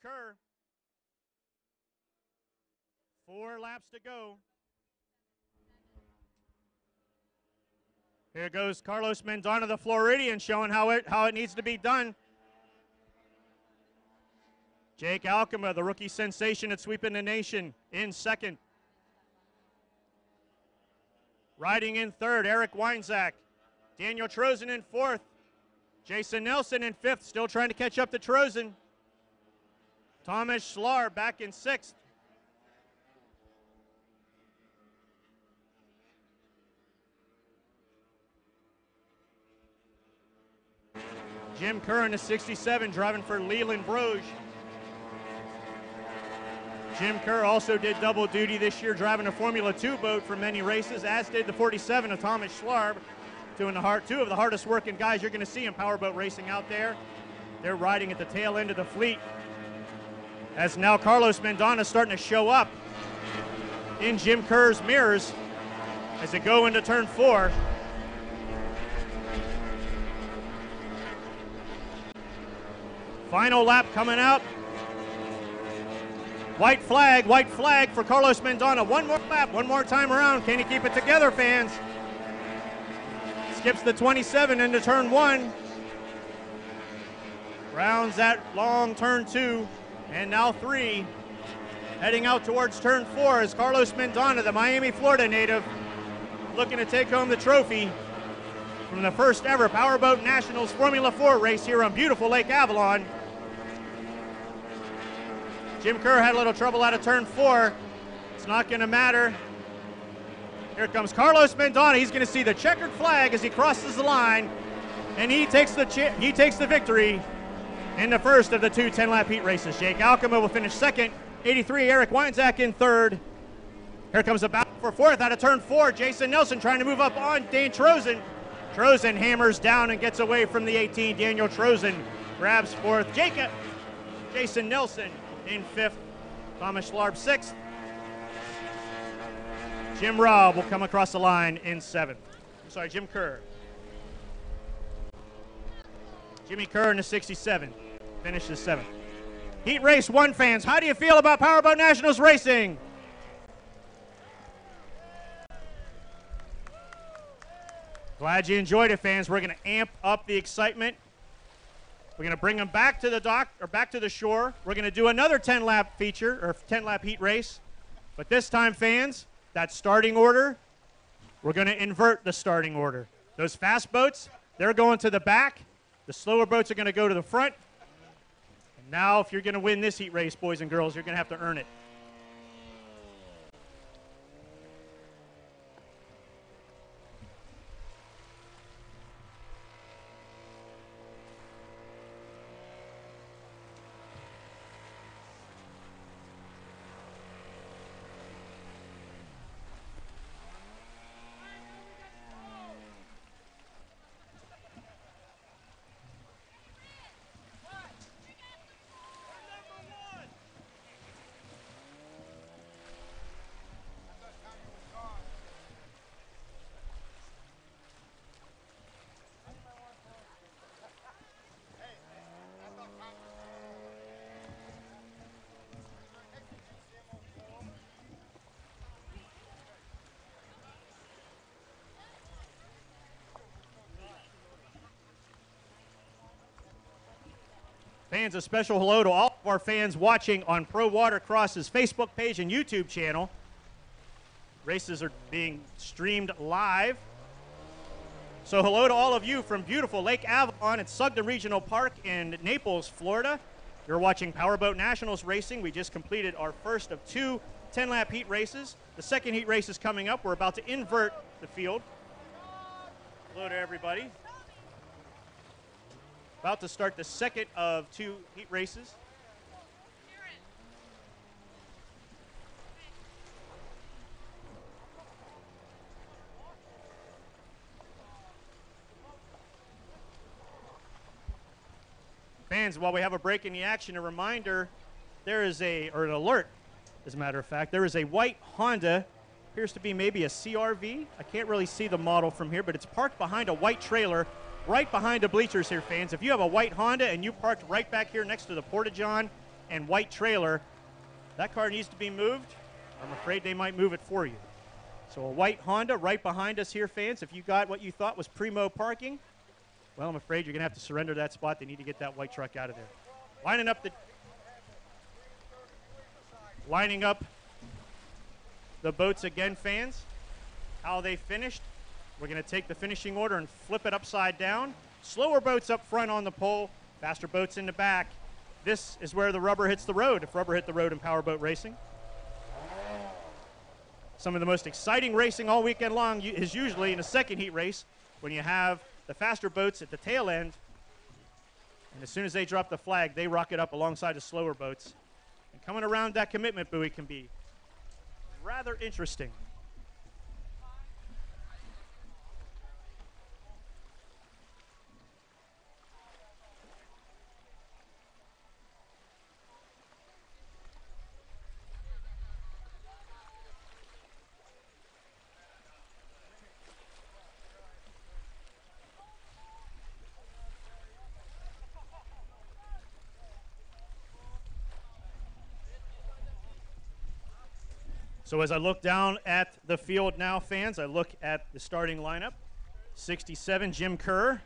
Kerr. 4 laps to go. Here goes Carlos Mendana, the Floridian, showing how it needs to be done. Jake Alcama, the rookie sensation at Sweeping the Nation, in second. Riding in third, Eric Weinzak. Daniel Trozen in fourth. Jason Nelson in fifth, still trying to catch up to Trozen. Thomas Schlar back in sixth. Jim Kerr in the 67, driving for Leland Broge. Jim Kerr also did double duty this year, driving a Formula 2 boat for many races, as did the 47 of Thomas Schlarb, two of the hardest working guys you're going to see in powerboat racing out there. They're riding at the tail end of the fleet. As now Carlos Mendana is starting to show up in Jim Kerr's mirrors as they go into turn 4. Final lap coming out. White flag for Carlos Mendana. One more lap, one more time around. Can he keep it together, fans? Skips the 27 into turn 1. Rounds that long turn 2, and now 3. Heading out towards turn 4 is Carlos Mendana, the Miami, Florida native, looking to take home the trophy from the first ever Powerboat Nationals Formula 4 race here on beautiful Lake Avalon. Jim Kerr had a little trouble out of turn 4. It's not going to matter. Here comes Carlos Mendana. He's going to see the checkered flag as he crosses the line, and he takes the victory in the first of the 2 10-lap heat races. Jake Alcama will finish second. 83, Eric Weinzak in third. Here comes a battle for fourth out of turn 4. Jason Nelson trying to move up on Dane Trozen. Trozen hammers down and gets away from the 18. Daniel Trozen grabs fourth. Jason Nelson in fifth. Thomas Schlarb sixth. Jim Robb will come across the line in seventh. Jim Kerr. Jimmy Kerr in the 67 finishes seventh. Heat race 1 fans, how do you feel about Powerboat Nationals racing? Glad you enjoyed it, fans. We're going to amp up the excitement. We're going to bring them back to the dock, or back to the shore. We're going to do another 10-lap feature, or 10-lap heat race. But this time, fans, that starting order, we're going to invert the starting order. Those fast boats, they're going to the back. The slower boats are going to go to the front. And now, if you're going to win this heat race, boys and girls, you're going to have to earn it. Fans, a special hello to all of our fans watching on Pro Watercross's Facebook page and YouTube channel. Races are being streamed live. So hello to all of you from beautiful Lake Avalon at Sugden Regional Park in Naples, Florida. You're watching Powerboat Nationals racing. We just completed our first of 2 10-lap heat races. The second heat race is coming up. We're about to invert the field. Hello to everybody. About to start the second of 2 heat races. Fans, while we have a break in the action, a reminder, there is an alert, as a matter of fact. There is a white Honda, appears to be maybe a CRV. I can't really see the model from here, but it's parked behind a white trailer right behind the bleachers here, fans. If you have a white Honda and you parked right back here next to the Porta-John, and white trailer. That car needs to be moved. I'm afraid they might move it for you. So a white Honda right behind us here, fans. If you got what you thought was primo parking, well, I'm afraid you're going to have to surrender that spot. They need to get that white truck out of there. Lining up the boats again, fans. How they finished. We're going to take the finishing order and flip it upside down. Slower boats up front on the pole, faster boats in the back. This is where the rubber hits the road, if rubber hit the road in powerboat racing. Some of the most exciting racing all weekend long is usually in a second heat race when you have the faster boats at the tail end. And as soon as they drop the flag, they rocket up alongside the slower boats. And coming around that commitment buoy can be rather interesting. So as I look down at the field now, fans, I look at the starting lineup. 67, Jim Kerr.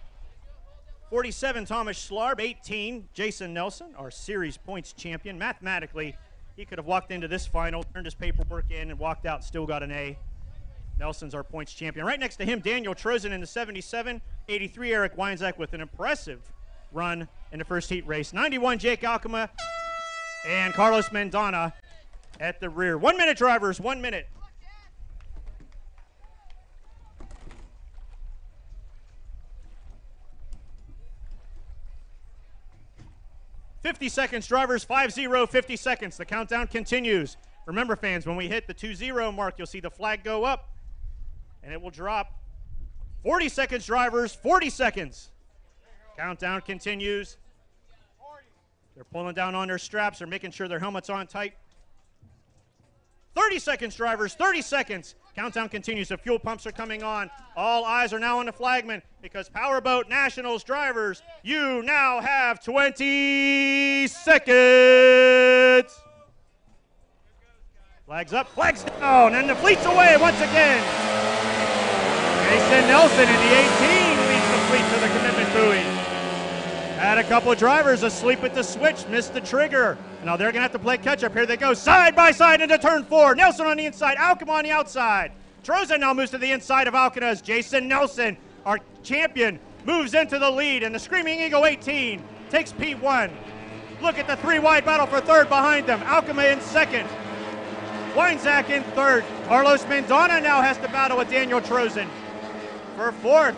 47, Thomas Schlarb. 18, Jason Nelson, our series points champion. Mathematically, he could have walked into this final, turned his paperwork in, and walked out, still got an A. Nelson's our points champion. Right next to him, Daniel Trozen in the 77. 83, Eric Weinzak with an impressive run in the first heat race. 91, Jake Alcama, and Carlos Mendana at the rear. 1 minute, drivers, 1 minute. "50 seconds, drivers, 5-0, 50 seconds. The countdown continues. Remember, fans, when we hit the 2-0 mark, you'll see the flag go up, and it will drop. 40 seconds, drivers, 40 seconds. Countdown continues. They're pulling down on their straps. They're making sure their helmet's on tight. 30 seconds, drivers, 30 seconds. Countdown continues. The fuel pumps are coming on. All eyes are now on the flagman because Powerboat Nationals drivers, you now have 20 seconds. Flags up, flags down, and the fleet's away once again. Jason Nelson in the 18 leads the fleet to the commitment buoy. Had a couple of drivers asleep at the switch, missed the trigger. Now they're going to have to play catch-up. Here they go, side by side into turn 4. Nelson on the inside, Alcama on the outside. Trozen now moves to the inside of Alcama as Jason Nelson, our champion, moves into the lead. And the Screaming Eagle 18 takes P1. Look at the three-wide battle for third behind them. Alcama in second. Weinzak in third. Carlos Mendana now has to battle with Daniel Trozen for fourth.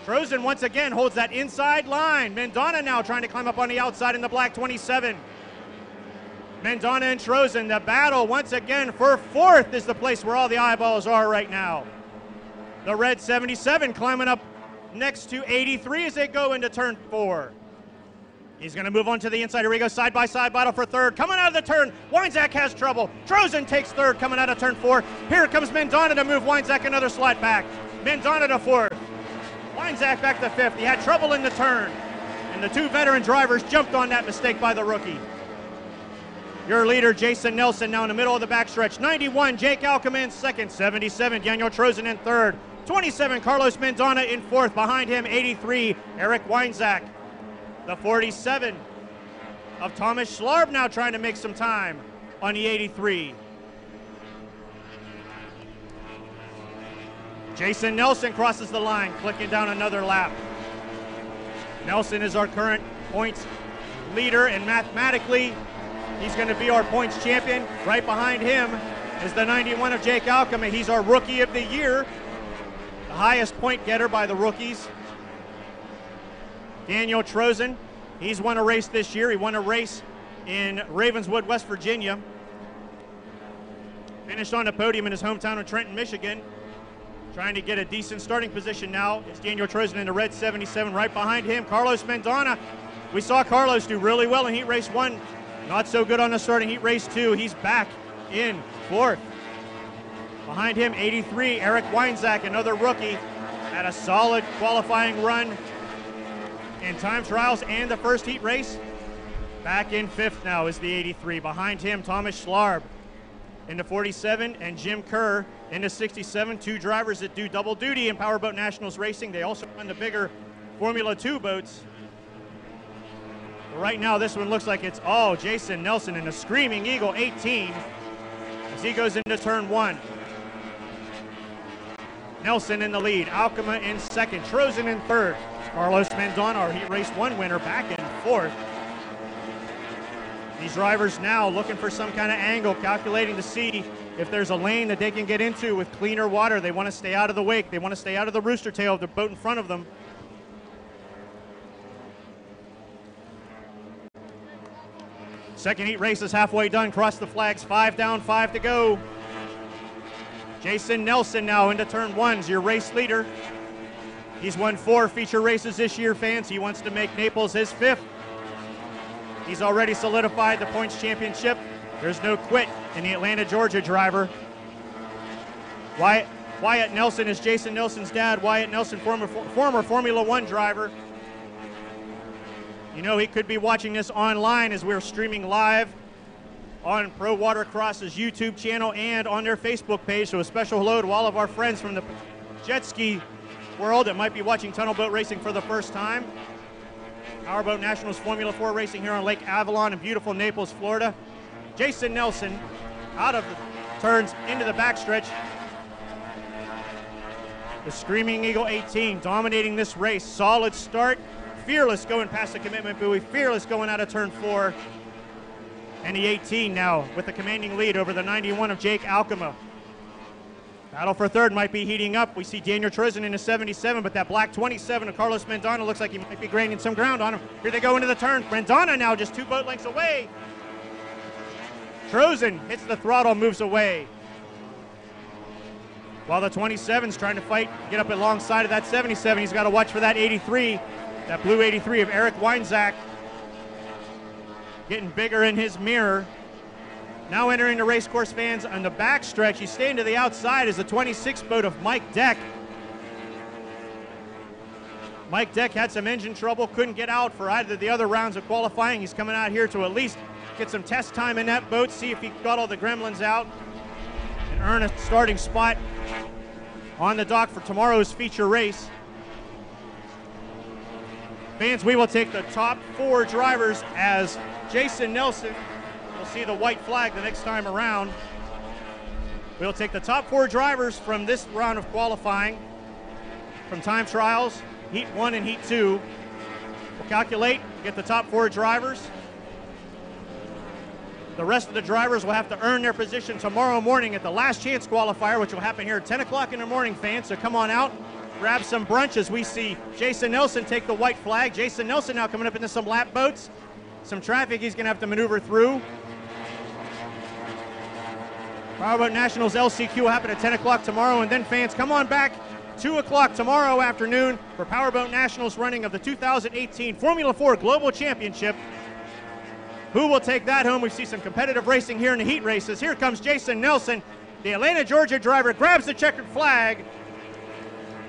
Trozen once again holds that inside line. Mendana now trying to climb up on the outside in the black 27. Mendana and Trozen, the battle once again for fourth is the place where all the eyeballs are right now. The red 77 climbing up next to 83 as they go into turn 4. He's going to move on to the inside. Here we go, side-by-side battle for third. Coming out of the turn, Weinzak has trouble. Trozen takes third coming out of turn 4. Here comes Mendana to move Weinzak another slot back. Mendana to fourth. Weinzak back to fifth. He had trouble in the turn, and the two veteran drivers jumped on that mistake by the rookie. Your leader, Jason Nelson, now in the middle of the backstretch. 91, Jake Alcama in second. 77, Daniel Trozen in third. 27, Carlos Mendana in fourth. Behind him, 83, Eric Weinzak. The 47 of Thomas Schlarb now trying to make some time on the 83. Jason Nelson crosses the line, clicking down another lap. Nelson is our current points leader, and mathematically, he's going to be our points champion. Right behind him is the 91 of Jake Alcama. He's our rookie of the year, the highest point getter by the rookies. Daniel Trozen, he's won a race this year. He won a race in Ravenswood, West Virginia. Finished on the podium in his hometown of Trenton, Michigan. Trying to get a decent starting position now. It's Daniel Trozen in the red 77. Right behind him, Carlos Mendana. We saw Carlos do really well in heat race 1. Not so good on the starting heat race 2. He's back in fourth. Behind him, 83, Eric Weinzak, another rookie. Had a solid qualifying run in time trials and the first heat race. Back in fifth now is the 83. Behind him, Thomas Schlarb into 47 and Jim Kerr into 67. Two drivers that do double duty in Powerboat Nationals racing. They also run the bigger Formula 2 boats. But right now, this one looks like it's all Jason Nelson in a Screaming Eagle 18 as he goes into turn one. Nelson in the lead, Alcama in second, Trozen in third. Carlos Mendon, our Heat Race 1 winner, back in fourth. These drivers now looking for some kind of angle, calculating to see if there's a lane that they can get into with cleaner water. They want to stay out of the wake. They want to stay out of the rooster tail of the boat in front of them. Second heat race is halfway done. Cross the flags, 5 down, 5 to go. Jason Nelson now into turn one's your race leader. He's won 4 feature races this year, fans. He wants to make Naples his 5th. He's already solidified the points championship. There's no quit in the Atlanta, Georgia driver. Wyatt Nelson is Jason Nelson's dad. Wyatt Nelson, former Formula 1 driver. You know, he could be watching this online as we're streaming live on Pro Watercross's YouTube channel and on their Facebook page. So a special hello to all of our friends from the jet ski world that might be watching tunnel boat racing for the first time. Powerboat Nationals Formula 4 racing here on Lake Avalon in beautiful Naples, Florida. Jason Nelson out of the turns into the backstretch. The Screaming Eagle 18 dominating this race. Solid start. Fearless going past the commitment buoy. Fearless going out of turn 4. And the 18 now with the commanding lead over the 91 of Jake Alcama. Battle for third might be heating up. We see Daniel Trozen in the 77, but that black 27 of Carlos Mendonca looks like he might be gaining some ground on him. Here they go into the turn. Mendonca now just 2 boat lengths away. Trozen hits the throttle, moves away. While the 27's trying to fight, get up alongside of that 77. He's got to watch for that 83, that blue 83 of Eric Weinzak. Getting bigger in his mirror. Now entering the race course, fans, on the backstretch. He's staying to the outside is the 26 boat of Mike Deck. Mike Deck had some engine trouble, couldn't get out for either of the other rounds of qualifying. He's coming out here to at least get some test time in that boat, see if he got all the gremlins out, and earn a starting spot on the dock for tomorrow's feature race. Fans, we will take the top 4 drivers as Jason Nelson will see the white flag the next time around. We'll take the top 4 drivers from this round of qualifying from time trials, Heat 1 and Heat 2. We'll calculate, get the top 4 drivers. The rest of the drivers will have to earn their position tomorrow morning at the last chance qualifier, which will happen here at 10 o'clock in the morning, fans. So come on out, grab some brunch as we see Jason Nelson take the white flag. Jason Nelson now coming up into some lap boats. Some traffic he's going to have to maneuver through. Powerboat Nationals LCQ will happen at 10 o'clock tomorrow, and then fans, come on back 2 o'clock tomorrow afternoon for Powerboat Nationals running of the 2018 Formula 4 Global Championship. Who will take that home? We see some competitive racing here in the heat races. Here comes Jason Nelson. The Atlanta, Georgia driver grabs the checkered flag,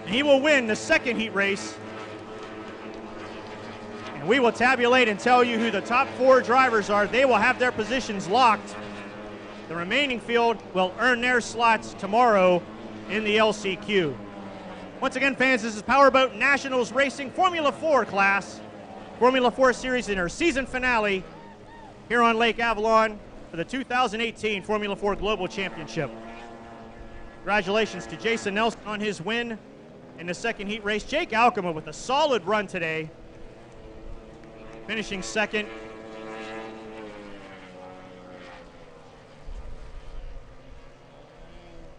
and he will win the second heat race. And we will tabulate and tell you who the top 4 drivers are. They will have their positions locked. The remaining field will earn their slots tomorrow in the LCQ. Once again, fans, this is Powerboat Nationals Racing Formula 4 class. Formula 4 series in our season finale here on Lake Avalon for the 2018 Formula 4 Global Championship. Congratulations to Jason Nelson on his win in the second heat race. Jake Alcama with a solid run today, finishing second.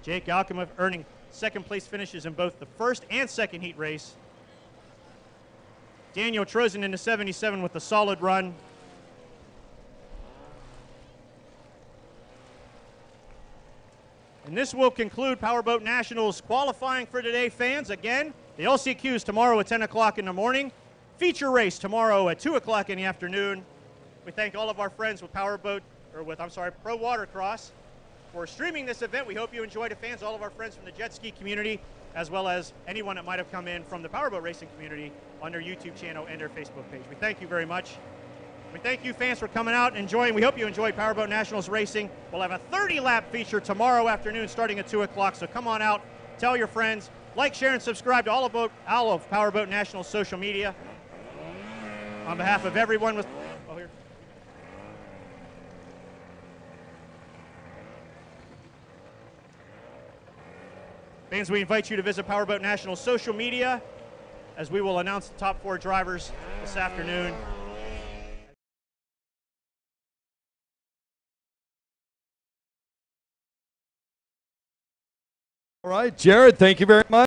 Jake Alcama earning second place finishes in both the first and second heat race. Daniel Trozen in the 77 with a solid run. And this will conclude Powerboat Nationals qualifying for today, fans. Again, the LCQ is tomorrow at 10 o'clock in the morning. Feature race tomorrow at 2 o'clock in the afternoon. We thank all of our friends with Pro Watercross for streaming this event. We hope you enjoyed it, fans. All of our friends from the jet ski community, as well as anyone that might have come in from the powerboat racing community on their YouTube channel and their Facebook page. We thank you very much. We thank you fans for coming out and enjoying. We hope you enjoyed Powerboat Nationals racing. We'll have a 30-lap feature tomorrow afternoon starting at 2 o'clock, so come on out, tell your friends, like, share, and subscribe to all of Powerboat Nationals social media. On behalf of everyone with... Oh, here. Fans, we invite you to visit Powerboat Nationals social media as we will announce the top 4 drivers this afternoon. All right, Jared, thank you very much.